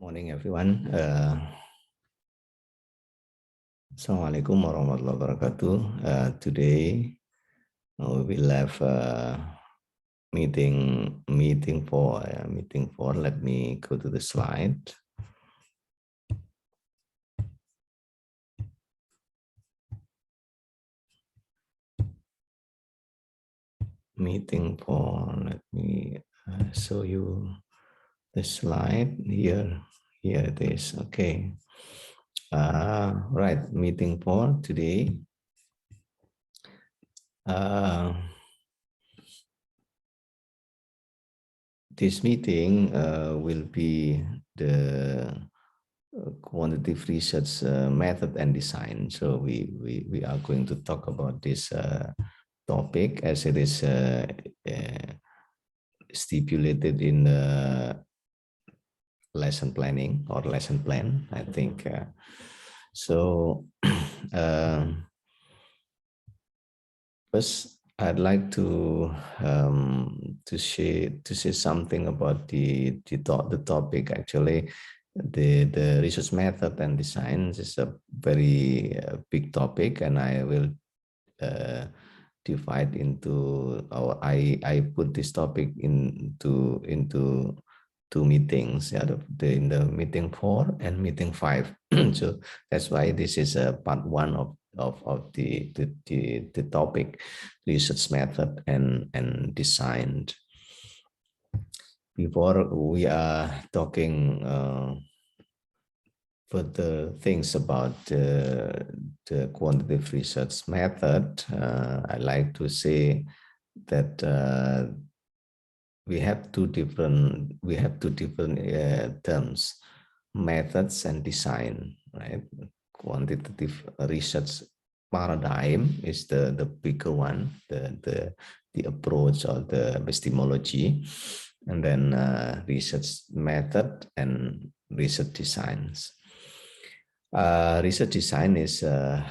Morning, everyone. Assalamualaikum warahmatullahi wabarakatuh. Today we will have meeting four. Let me go to the slide. Meeting four. Let me show you the slide here. Here it is. Okay. Right. Meeting four today. This meeting will be the quantitative research method and design. So we are going to talk about this topic as it is stipulated in the lesson planning or lesson plan, I think. So first, I'd like to say something about the topic. Actually, the research method and design is a very big topic, and I will divide into, or I put this topic into two meetings, in the meeting 4 and meeting 5. So that's why this is a part 1 of the topic, research method and design. Before we are talking further things about the quantitative research method, I like to say that we have two different terms, methods and design, right? Quantitative research paradigm is the bigger one, the approach or the epistemology, and then research method and research designs. Research design is a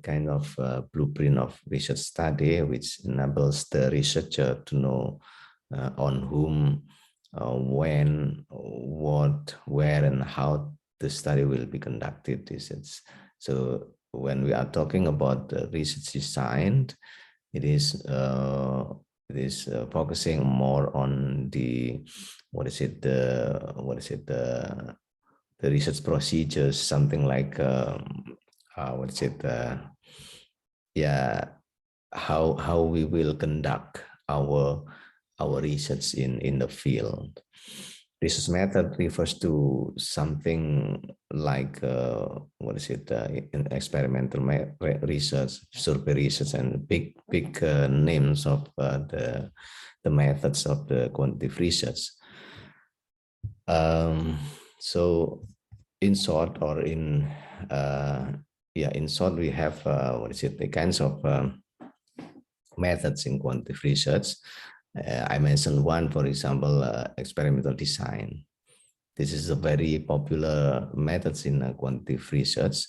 kind of blueprint of research study, which enables the researcher to know on whom, when, what, where, and how the study will be conducted. So when we are talking about research design, it is focusing more on the the research procedures, something like how we will conduct our research in the field. Research method refers to something like experimental research, survey research, and big names of the methods of the quantitative research. So in short, or in short, we have the kinds of methods in quantitative research. I mentioned one, for example, experimental design. This is a very popular methods in quantitative research,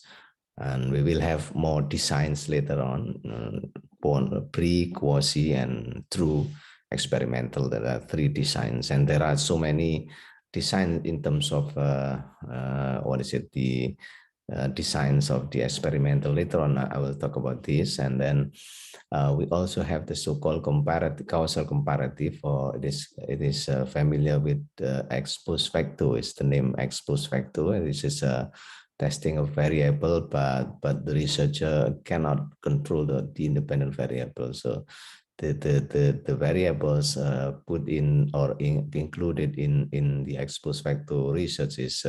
and we will have more designs later on, pre, quasi, and true experimental. There are 3 designs, and there are so many designs in terms of the designs of the experimental. Later on, I will talk about this. And then we also have the so-called causal comparative, or it is familiar with ex post facto. It's the name ex post facto, and this is testing a variable, but the researcher cannot control the independent variable. So the variables put in or included in the ex post facto research is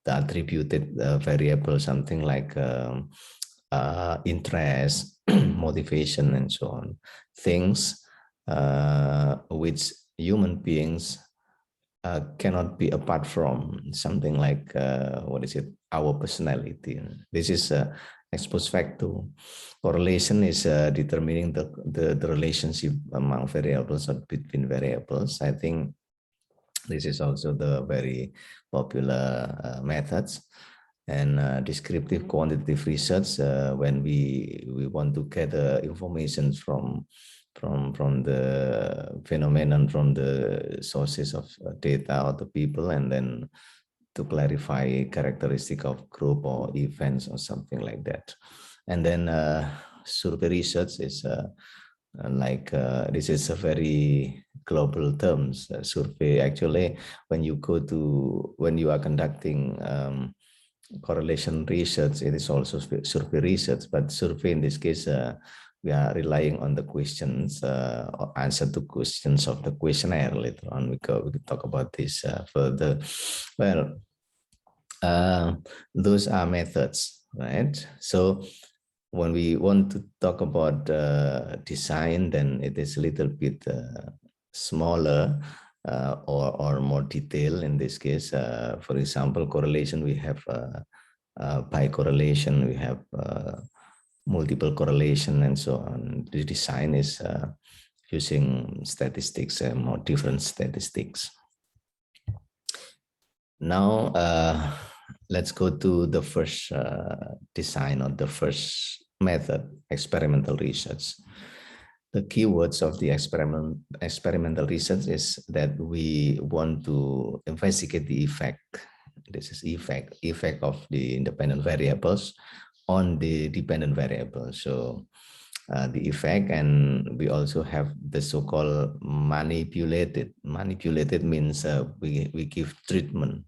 the attributed variable, something like interest, motivation, and so on. Things which human beings cannot be apart from, something like our personality. This is ex post facto. Correlation is determining the relationship among variables or between variables. I think this is also the very popular methods. And descriptive quantitative research, when we want to gather information from the phenomenon, from the sources of data or the people, and then to clarify characteristic of group or events or something like that. And then survey research is this is a very global terms. Survey, actually, when you are conducting correlation research, it is also survey research, but survey in this case, we are relying on the questions or answer to questions of the questionnaire. Later on, we can talk about this further. Well, those are methods, right? So when we want to talk about design, then it is a little bit smaller or more detailed in this case. For example, correlation, we have bicorrelation, we have multiple correlation, and so on. The design is using statistics and more different statistics. Now, let's go to the first design or the first method, experimental research. The keywords of the experimental research is that we want to investigate the effect. This is effect of the independent variables on the dependent variables. So the effect, and we also have the so-called manipulated. Manipulated means we give treatment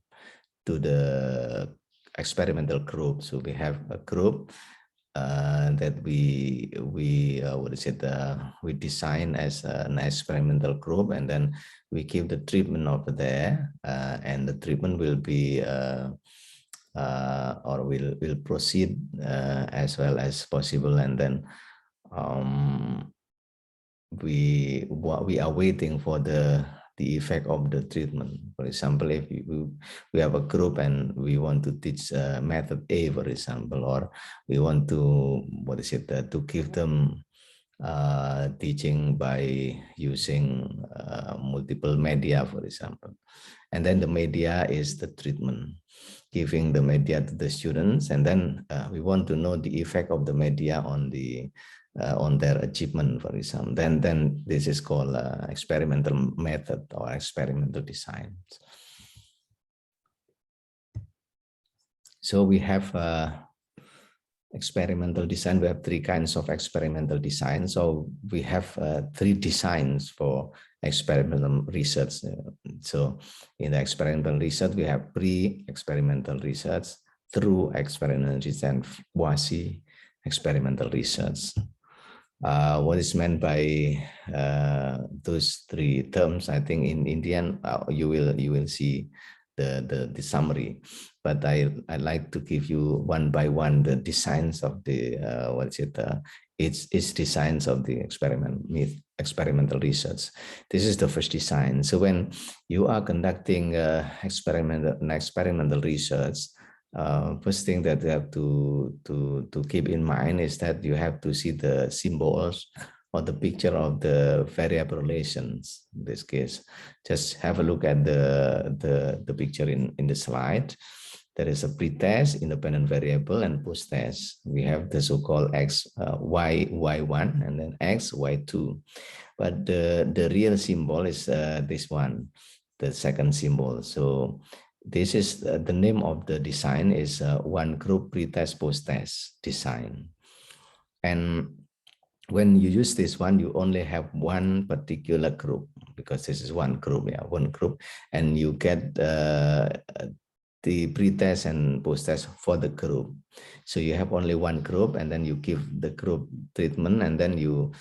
to the experimental group. So we have a group that we design as an experimental group, and then we give the treatment over there, and the treatment will be or will proceed as well as possible, and then we are waiting for the effect of the treatment. For example, if we have a group and we want to teach method A, for example, or we want to to give them teaching by using multiple media, for example, and then the media is the treatment, giving the media to the students, and then we want to know the effect of the media on their achievement, for example. Then this is called experimental method or experimental design. So we have experimental design. We have three kinds of experimental design. So we have three designs for experimental research. So in the experimental research, we have pre-experimental research, through experimental research, and quasi-experimental research. What is meant by those three terms? I think in Indian you will see the summary, but I like to give you one by one the designs of the its designs of the experimental research. This is the first design. So when you are conducting experimental research, first thing that you have to keep in mind is that you have to see the symbols or the picture of the variable relations. In this case, just have a look at the picture in the slide. There is a pretest, independent variable, and post-test. We have the so-called x, y1, and then x, y2. But the real symbol is this one, the second symbol. So this is the name of the design is one group pretest post-test design. And when you use this one, you only have one particular group, because this is one group, one group, and you get the pretest and post-test for the group. So you have only one group, and then you give the group treatment, and then you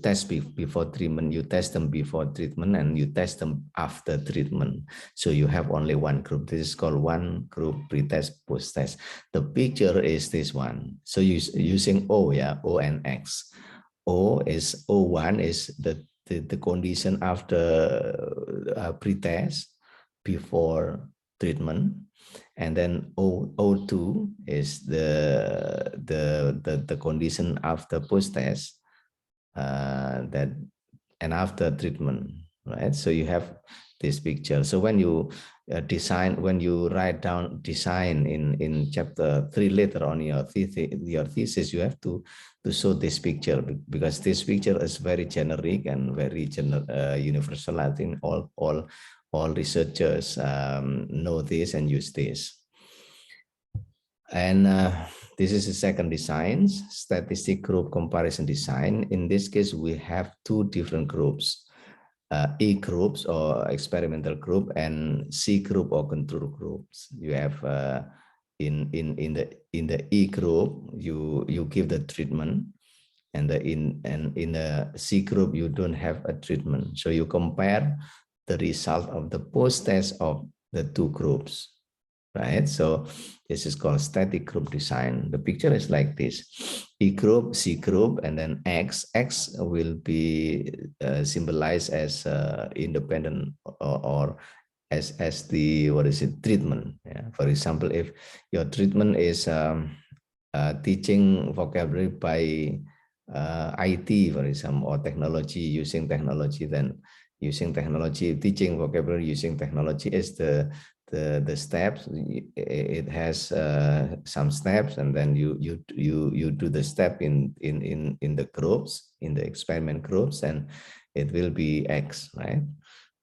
test before treatment, you test them before treatment, and you test them after treatment. So you have only one group. This is called one group pretest post-test. The picture is this one. So using O, O and X. O is O1 is the condition after pretest before treatment, and then O2 is the condition after post-test that and after treatment, right? So you have this picture. So when you when you write down design in chapter 3 later on your thesis, you have to show this picture, because this picture is very generic and very universal. I think all all researchers know this and use this. And this is the second design, statistic group comparison design. In this case, we have two different groups, E groups or experimental group and C group or control groups. You have in the E group, you give the treatment, and in the C group you don't have a treatment. So you compare the result of the post-test of the two groups, right? So this is called static group design. The picture is like this: E group, C group, and then X. X will be symbolized as independent or as the treatment. Yeah. For example, if your treatment is teaching vocabulary by IT, for example, or technology, using technology, then using technology, teaching vocabulary using technology is the steps. It has some steps, and then you do the step in the groups, in the experiment groups, and it will be X, right?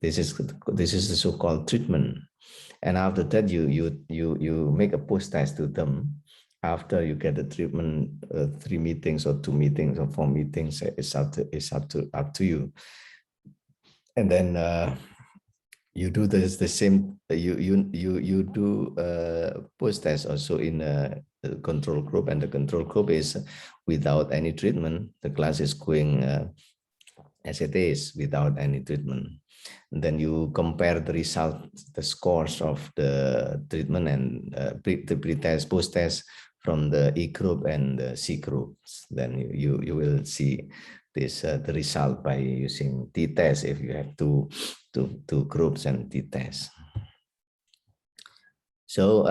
This is the so-called treatment. And after that, you make a post test to them. After you get the treatment, 3 meetings or 2 meetings or 4 meetings, it's up to you. And then you do the same. You do post test also in a control group, and the control group is without any treatment. The class is going as it is without any treatment. And then you compare the results, the scores of the treatment and the pre-test, post-test from the E group and the C groups. Then you will see this the result by using t-test if you have two groups and t-test. So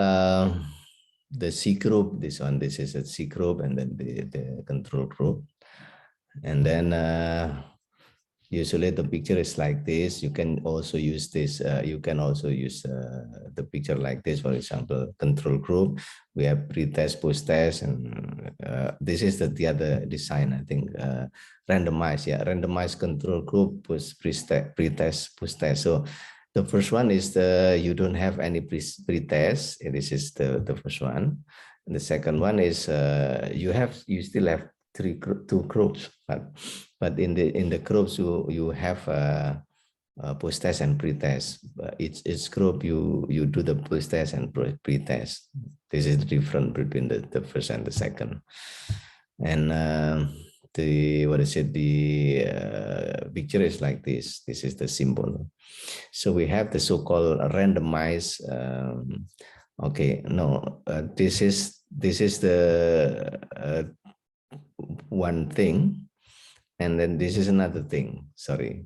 the C group, this is a C group, and then the control group. And then usually the picture is like this. You can also use this. You can also use the picture like this. For example, control group. We have pre-test, post-test, and this is the other design. I think randomized. Yeah, randomized control group plus pre-test, post-test. So the first one is you don't have any pre-test. This is the first one. And the second one is you still have two groups, but in the groups you have post-test and pre-test. Each group you do the post-test and pre-test. This is the difference between the first and the second. And the picture is like this. This is the symbol. So we have the so-called randomized. Okay, no, this is the one thing, and then this is another thing. Sorry,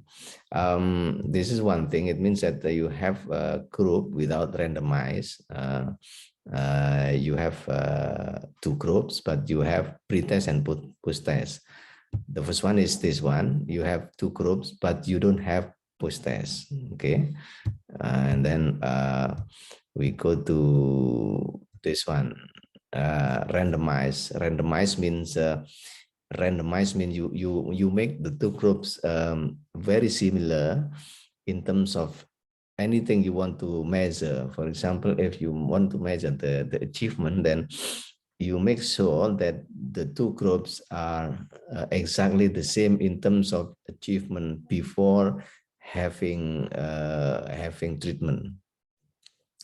this is one thing. It means that you have a group without randomized. You have two groups, but you have pre-test and post-test. The first one is this one. You have two groups, but you don't have post-test. Okay, and then we go to this one. Randomized. Randomized means you make the two groups very similar in terms of anything you want to measure. For example, if you want to measure the achievement, then you make sure that the two groups are exactly the same in terms of achievement before having treatment.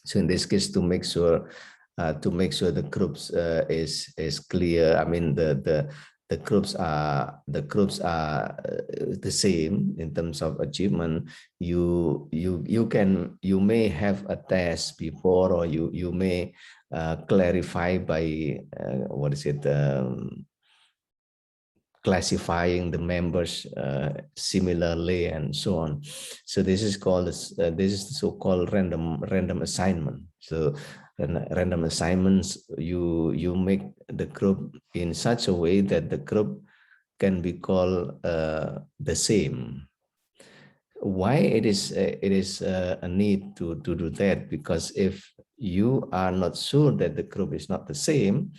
So in this case, to make sure the groups is clear. I mean the groups are the same in terms of achievement. You may have a test before, or you may clarify by classifying the members similarly, and so on. So this is called this is the so-called random assignment. So random assignments, you make the group in such a way that the group can be called the same. Why it is a need to do that? Because if you are not sure that the group is not the same,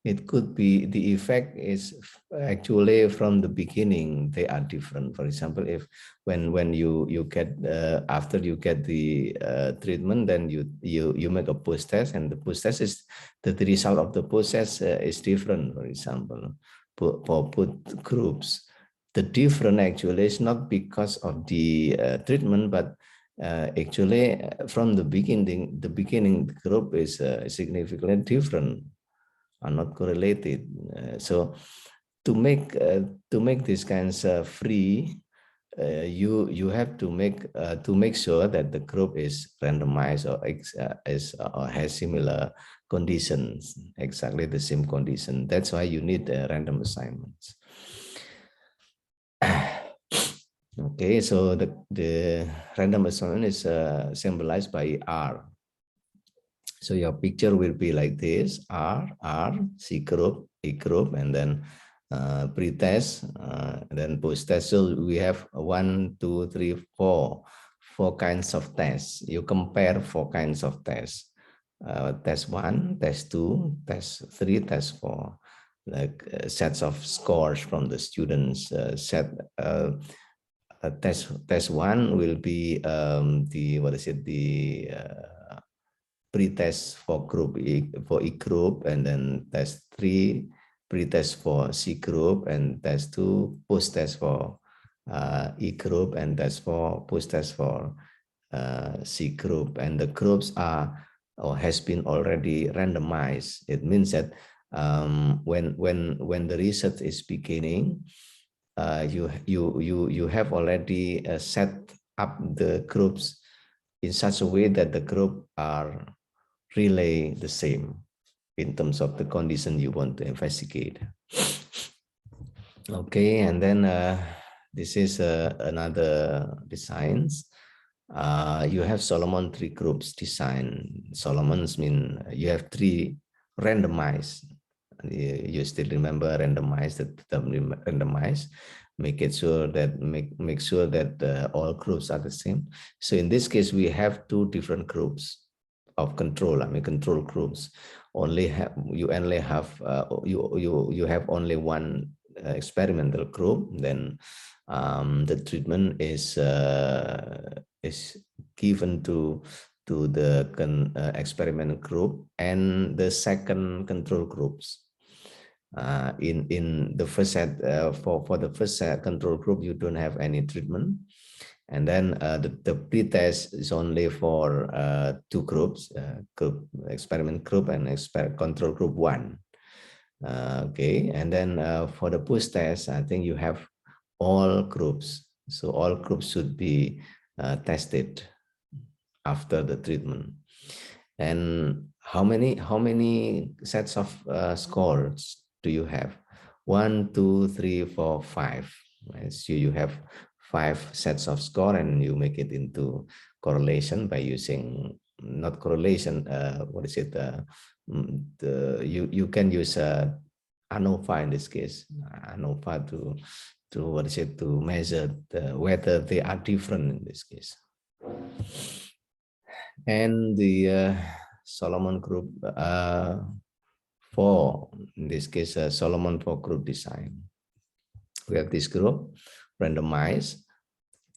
It could be the effect is actually from the beginning they are different. For example, if when you get after you get the treatment, then you make a post test, and the post test is the result of the post test is different. For example, for put groups, the different actually is not because of the treatment, but actually from the beginning the group is significantly different, are not correlated. So to make these kinds free, you have to make sure that the group is randomized or or has similar conditions, exactly the same condition. That's why you need random assignments. Okay, so the random assignment is symbolized by R. So your picture will be like this: R, C group, E group, and then pre-test, then post-test. So we have 1, 2, 3, 4 kinds of tests. You compare 4 kinds of tests. Test 1, test 2, test 3, test 4. Like sets of scores from the students. Test 1 will be the pre-test for group E, for E group, and then test 3 pre-test for C group, and test 2 post-test for E group, and test 4 post-test for C group. And the groups are or has been already randomized. It means that when the research is beginning, you have already set up the groups in such a way that the group are really the same in terms of the condition you want to investigate. Okay, and then this is another designs. You have Solomon 3 groups design. Solomons mean you have 3 randomized. You still remember randomized, the term randomized. Make it sure that make sure that all groups are the same. So in this case, we have 2 different groups of control. I mean, control groups. You have only one experimental group. Then the treatment is given to the experimental group and the second control groups. In the first set, for the first set control group, you don't have any treatment. And then the pre-test is only for 2 groups, experiment group and control group 1. Okay, and then for the post-test, I think you have all groups. So all groups should be tested after the treatment. And how many sets of scores do you have? 1, 2, 3, 4, 5. Right? So you have 5 sets of score, and you make it into correlation by using not correlation. What is it? You can use ANOVA in this case. ANOVA to what is it, to measure whether they are different in this case. And the Solomon group 4, in this case, Solomon 4 group design. We have this group randomized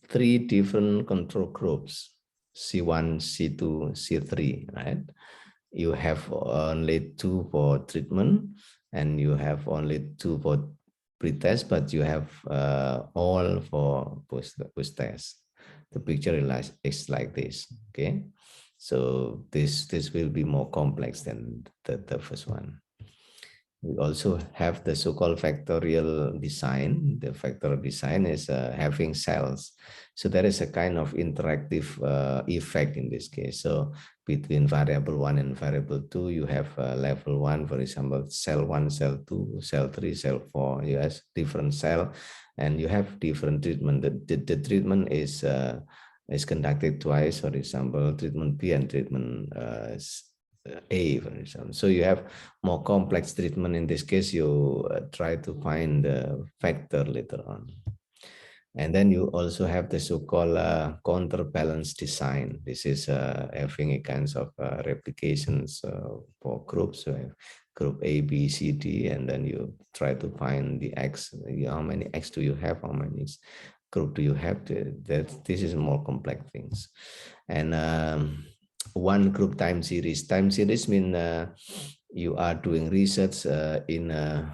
3 different control groups, C1, C2, C3, right? You have only 2 for treatment, and you have only 2 for pre-test, but you have all for post-test. The picture is like this, okay? So this will be more complex than the first one. We also have the so-called factorial design. The factorial design is having cells. So there is a kind of interactive effect in this case. So between variable 1 and variable 2, you have level 1, for example, cell 1, cell 2, cell 3, cell 4. You have different cell, and you have different treatment. The treatment is conducted twice, for example, treatment B and treatment A, for example. So you have more complex treatment. In this case, you try to find the factor later on. And then you also have the so-called counterbalance design. This is having a kinds of replications for groups. So group A, B, C, D, and then you try to find the X. How many X do you have? How many group do you have? That this is more complex things. And one group time series. Time series mean you are doing research in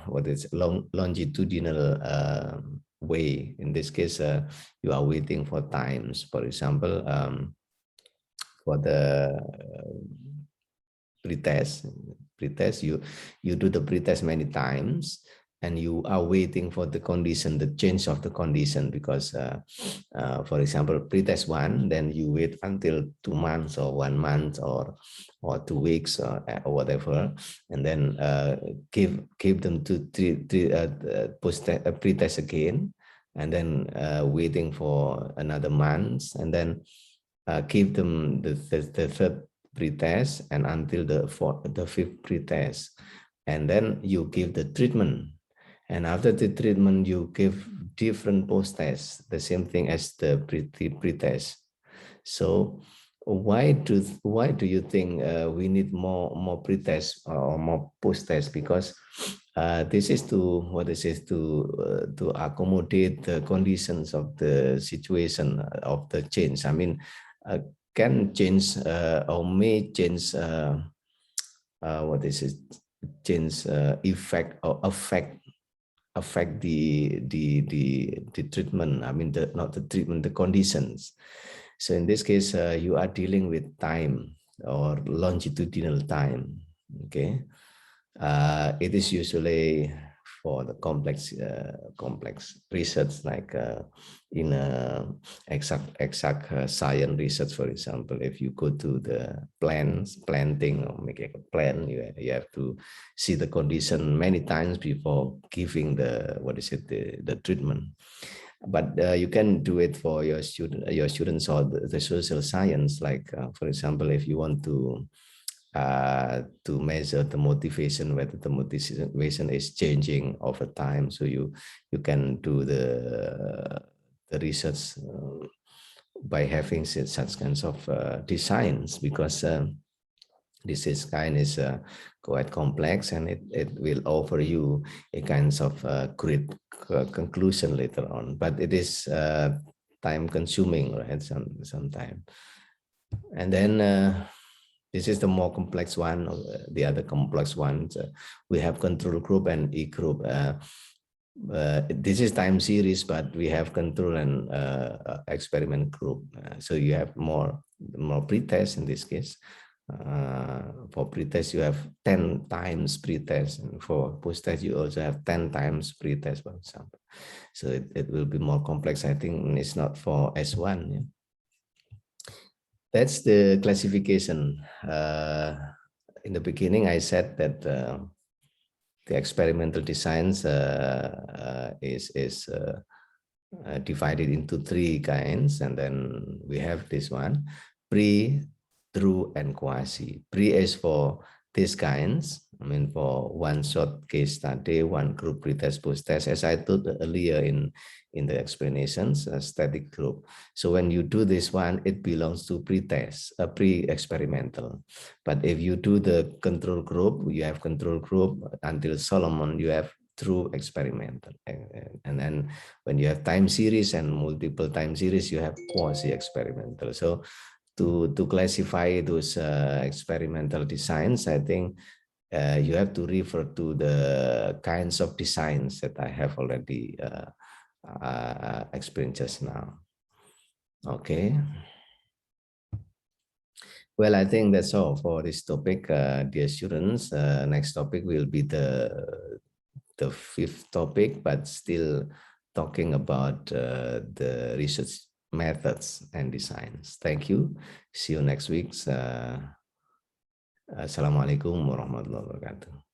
what is longitudinal way. In this case, you are waiting for times. For example, for the pretest, you do the pretest many times, and you are waiting for the condition, the change of the condition, because for example, pretest 1, then you wait until 2 months or 1 month or 2 weeks or whatever, and then give them to pretest again, and then waiting for another month, and then give them the third pretest and until the fifth pretest, and then you give the treatment, and after the treatment you give different post-tests, the same thing as the pretest. So why do you think we need more pretest or more post-test? Because this is to to accommodate the conditions of the situation of the change. I mean, can change or may change change effect or affect the treatment. I mean, not the treatment, the conditions. So in this case, you are dealing with time or longitudinal time. Okay, it is usually for the complex research, like in exact science research. For example, if you go to the planting or making a plan, you have to see the condition many times before giving the treatment. But you can do it for your students or the social science, like for example, if you want to measure the motivation, whether the motivation is changing over time. So you can do the research by having such kinds of designs, because this is quite complex, and it will offer you a kinds of great conclusion later on. But it is time consuming, right? Sometime. And then this is the more complex one. The other complex ones, we have control group and E group. This is time series, but we have control and experiment group. So you have more pretest in this case. For pretest, you have 10 times pretest, and for post-test, you also have 10 times pretest, for example. So it will be more complex. I think it's not for S1. Yeah? That's the classification. In the beginning, I said that the experimental designs is divided into 3 kinds, and then we have this one: pre, true, and quasi. Pre is for these kinds. I mean, for one short case study, one group pretest, post-test, as I told earlier in the explanations, a static group. So when you do this one, it belongs to pretest, pre-experimental. But if you do the control group, you have control group until Solomon, you have true experimental. And then when you have time series and multiple time series, you have quasi-experimental. So to classify those experimental designs, I think you have to refer to the kinds of designs that I have already explained just now. Okay. Well, I think that's all for this topic, dear students. Next topic will be the 5th topic, but still talking about the research methods and designs. Thank you. See you next week. Assalamualaikum warahmatullahi wabarakatuh.